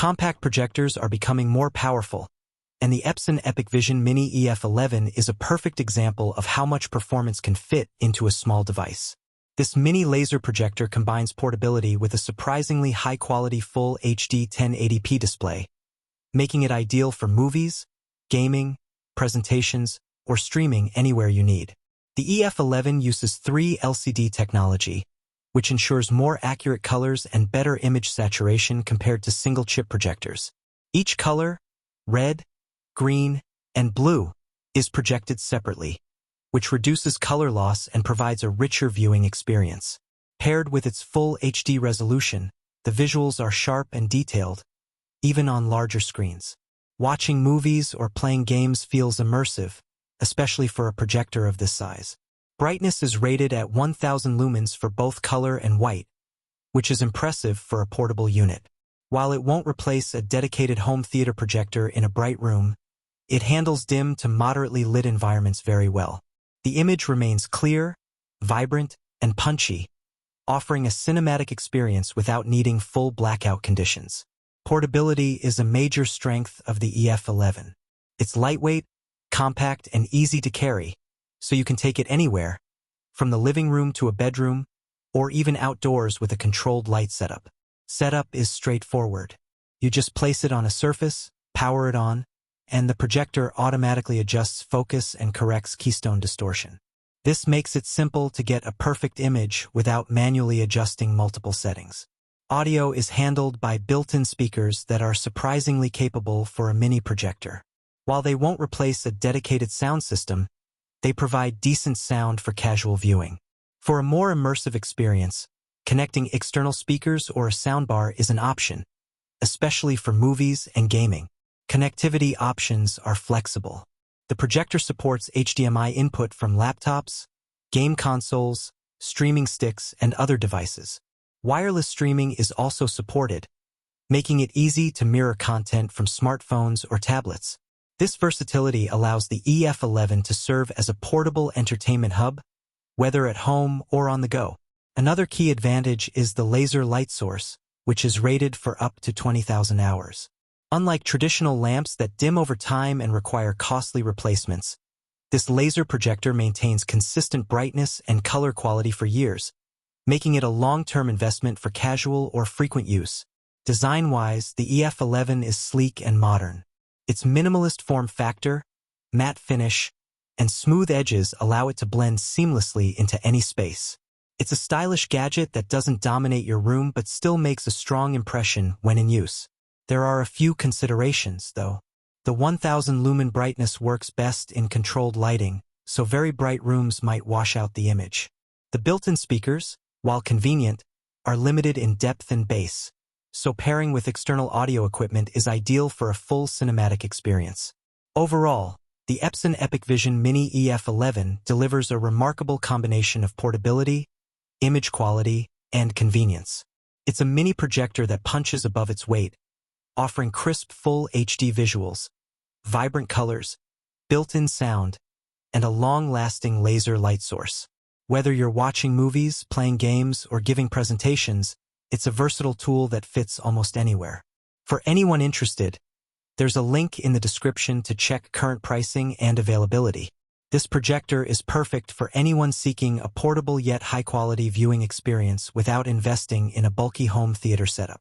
Compact projectors are becoming more powerful, and the Epson EpiqVision Mini EF11 is a perfect example of how much performance can fit into a small device. This mini laser projector combines portability with a surprisingly high-quality full HD 1080p display, making it ideal for movies, gaming, presentations, or streaming anywhere you need. The EF11 uses 3 LCD technology, which ensures more accurate colors and better image saturation compared to single-chip projectors. Each color, red, green, and blue, is projected separately, which reduces color loss and provides a richer viewing experience. Paired with its full HD resolution, the visuals are sharp and detailed, even on larger screens. Watching movies or playing games feels immersive, especially for a projector of this size. Brightness is rated at 1000 lumens for both color and white, which is impressive for a portable unit. While it won't replace a dedicated home theater projector in a bright room, it handles dim to moderately lit environments very well. The image remains clear, vibrant, and punchy, offering a cinematic experience without needing full blackout conditions. Portability is a major strength of the EF11. It's lightweight, compact, and easy to carry, so you can take it anywhere, from the living room to a bedroom, or even outdoors with a controlled light setup. Setup is straightforward. You just place it on a surface, power it on, and the projector automatically adjusts focus and corrects keystone distortion. This makes it simple to get a perfect image without manually adjusting multiple settings. Audio is handled by built-in speakers that are surprisingly capable for a mini projector. While they won't replace a dedicated sound system, they provide decent sound for casual viewing. For a more immersive experience, connecting external speakers or a soundbar is an option, especially for movies and gaming. Connectivity options are flexible. The projector supports HDMI input from laptops, game consoles, streaming sticks, and other devices. Wireless streaming is also supported, making it easy to mirror content from smartphones or tablets. This versatility allows the EF11 to serve as a portable entertainment hub, whether at home or on the go. Another key advantage is the laser light source, which is rated for up to 20,000 hours. Unlike traditional lamps that dim over time and require costly replacements, this laser projector maintains consistent brightness and color quality for years, making it a long-term investment for casual or frequent use. Design-wise, the EF11 is sleek and modern. Its minimalist form factor, matte finish, and smooth edges allow it to blend seamlessly into any space. It's a stylish gadget that doesn't dominate your room but still makes a strong impression when in use. There are a few considerations, though. The 1000 lumen brightness works best in controlled lighting, so very bright rooms might wash out the image. The built-in speakers, while convenient, are limited in depth and bass, so pairing with external audio equipment is ideal for a full cinematic experience. Overall, the Epson EpiqVision Mini EF11 delivers a remarkable combination of portability, image quality, and convenience. It's a mini projector that punches above its weight, offering crisp full HD visuals, vibrant colors, built-in sound, and a long-lasting laser light source. Whether you're watching movies, playing games, or giving presentations, it's a versatile tool that fits almost anywhere. For anyone interested, there's a link in the description to check current pricing and availability. This projector is perfect for anyone seeking a portable yet high-quality viewing experience without investing in a bulky home theater setup.